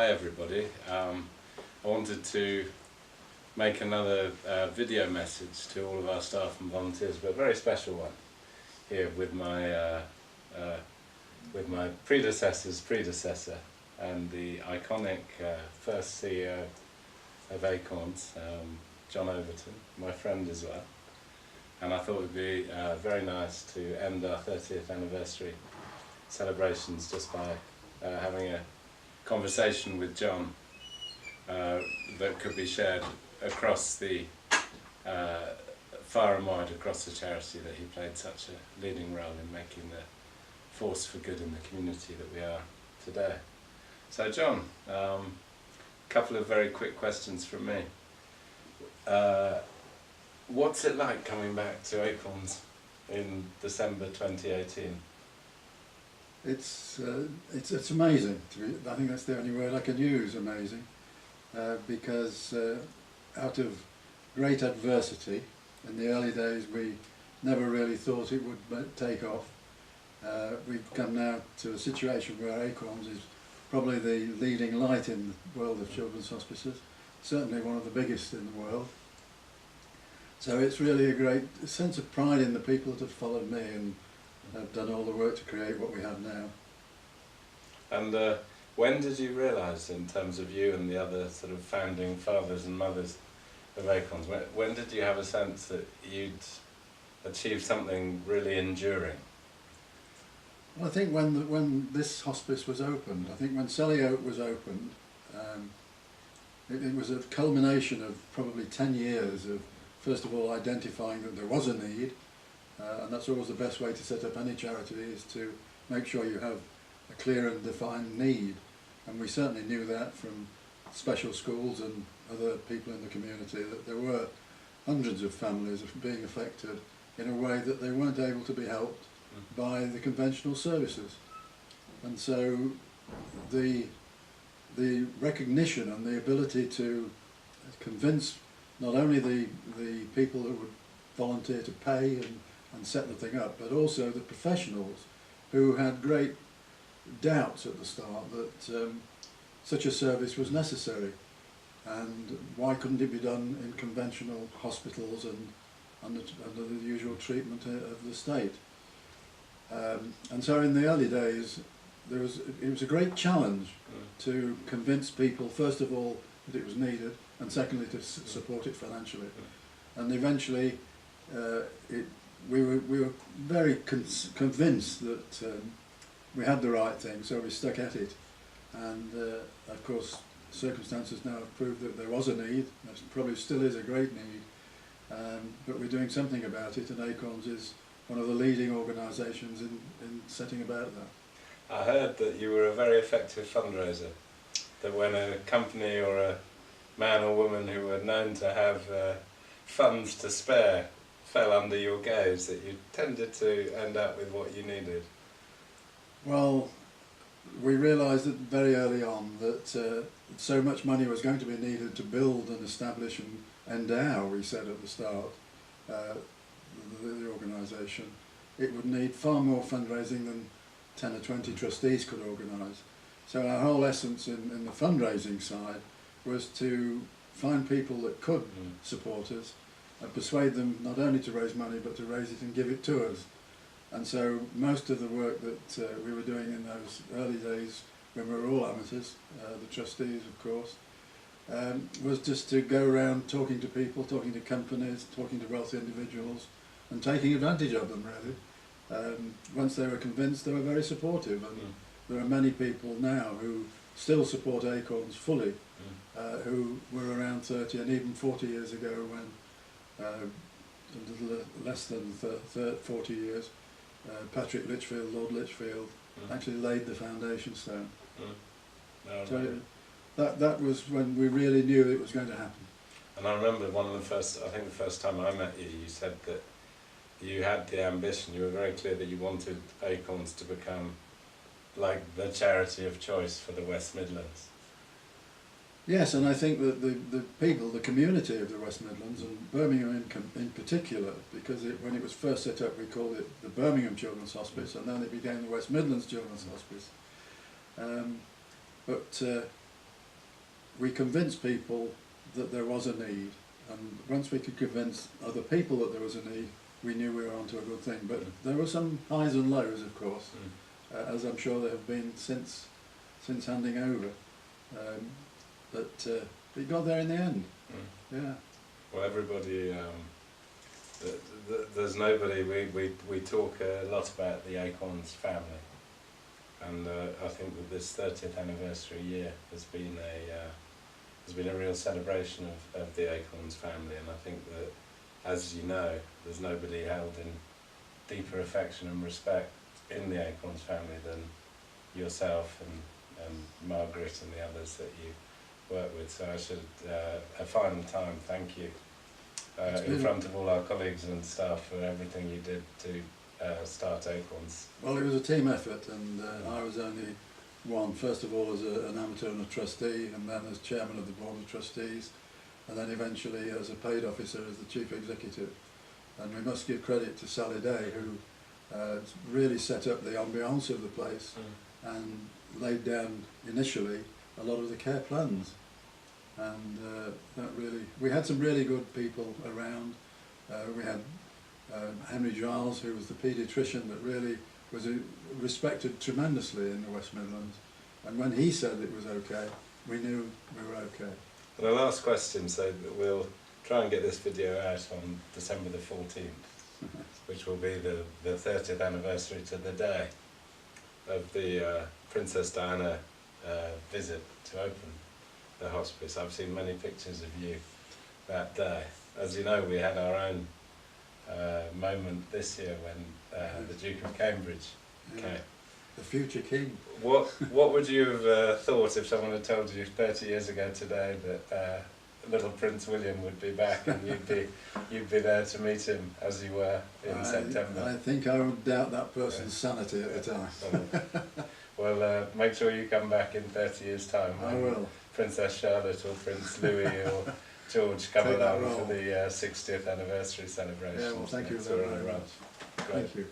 Hi everybody, I wanted to make another video message to all of our staff and volunteers, but a very special one here with my predecessor's predecessor and the iconic first CEO of Acorns, John Overton, my friend as well. And I thought it would be very nice to end our 30th anniversary celebrations just by having a conversation with John that could be shared across the far and wide across the charity that he played such a leading role in making the force for good in the community that we are today. So John, a couple of very quick questions from me. What's it like coming back to Acorns in December 2018? It's amazing. I think that's the only word I can use, amazing, because out of great adversity, in the early days we never really thought it would take off. We've come now to a situation where Acorns is probably the leading light in the world of children's hospices, certainly one of the biggest in the world. So it's really a great sense of pride in the people that have followed me and have done all the work to create what we have now. And when did you realise, in terms of you and the other sort of founding fathers and mothers of Acorns, when did you have a sense that you'd achieved something really enduring? Well, I think when this hospice was opened, I think when Selly Oak was opened, it was a culmination of probably 10 years of, first of all, identifying that there was a need, and that's always the best way to set up any charity, is to make sure you have a clear and defined need. And we certainly knew that from special schools and other people in the community, that there were hundreds of families being affected in a way that they weren't able to be helped by the conventional services. And so the recognition and the ability to convince not only the people who would volunteer to pay and set the thing up, but also the professionals who had great doubts at the start that such a service was necessary, and why couldn't it be done in conventional hospitals and under the usual treatment of the state. And so in the early days it was a great challenge to convince people, first of all, that it was needed, and secondly to support it financially. And eventually we were very convinced that we had the right thing, so we stuck at it. And of course circumstances now have proved that there was a need. There probably still is a great need, but we're doing something about it, and Acorns is one of the leading organisations in setting about that. I heard that you were a very effective fundraiser, that when a company or a man or woman who were known to have funds to spare fell under your gaze, that you tended to end up with what you needed. Well, we realised that very early on that so much money was going to be needed to build and establish and endow, we said at the start, the organisation. It would need far more fundraising than 10 or 20 trustees could organise. So our whole essence in the fundraising side was to find people that could support us and persuade them not only to raise money but to raise it and give it to us. And so most of the work that we were doing in those early days, when we were all amateurs, the trustees of course, was just to go around talking to people, talking to companies, talking to wealthy individuals, and taking advantage of them really. Once they were convinced, they were very supportive, and there are many people now who still support Acorns fully, who were around 30 and even 40 years ago when, a little less than 40 years, Patrick Litchfield, Lord Litchfield, actually laid the foundation stone. So that was when we really knew it was going to happen. And I remember one of the first, I think the first time I met you, you said that you had the ambition, you were very clear that you wanted Acorns to become like the charity of choice for the West Midlands. Yes, and I think that the people, the community of the West Midlands, and Birmingham in particular, because when it was first set up we called it the Birmingham Children's Hospice, and then it became the West Midlands Children's Hospice. But we convinced people that there was a need, and once we could convince other people that there was a need, we knew we were onto a good thing. But there were some highs and lows, of course, as I'm sure there have been since handing over. But it got there in the end. Yeah. Well, everybody, there's nobody, we talk a lot about the Acorns family, and I think that this 30th anniversary year has been a real celebration of the Acorns family, and I think that, as you know, there's nobody held in deeper affection and respect in the Acorns family than yourself and Margaret and the others that you work with. So I should, a final time, thank you in front of all our colleagues and staff for everything you did to start Acorns. Well, it was a team effort, and I was only one, first of all as an amateur and a trustee, and then as chairman of the board of trustees, and then eventually as a paid officer as the chief executive. And we must give credit to Sally Day, who really set up the ambiance of the place and laid down initially a lot of the care plans. And that really, we had some really good people around. We had Henry Giles, who was the paediatrician that really was respected tremendously in the West Midlands. And when he said it was okay, we knew we were okay. And the last question, so that we'll try and get this video out on December the 14th, which will be the 30th anniversary to the day of the Princess Diana visit to open the hospice. I've seen many pictures of you that day. As you know, we had our own moment this year when the Duke of Cambridge came. The future king. What would you have thought if someone had told you 30 years ago today that little Prince William would be back and you'd be there to meet him as you were in September? I think I would doubt that person's sanity at the time. Well, make sure you come back in 30 years' time. I will. Princess Charlotte or Prince Louis or George come along for the 60th anniversary celebration. Yeah, well, thank you very much. Great. Thank you.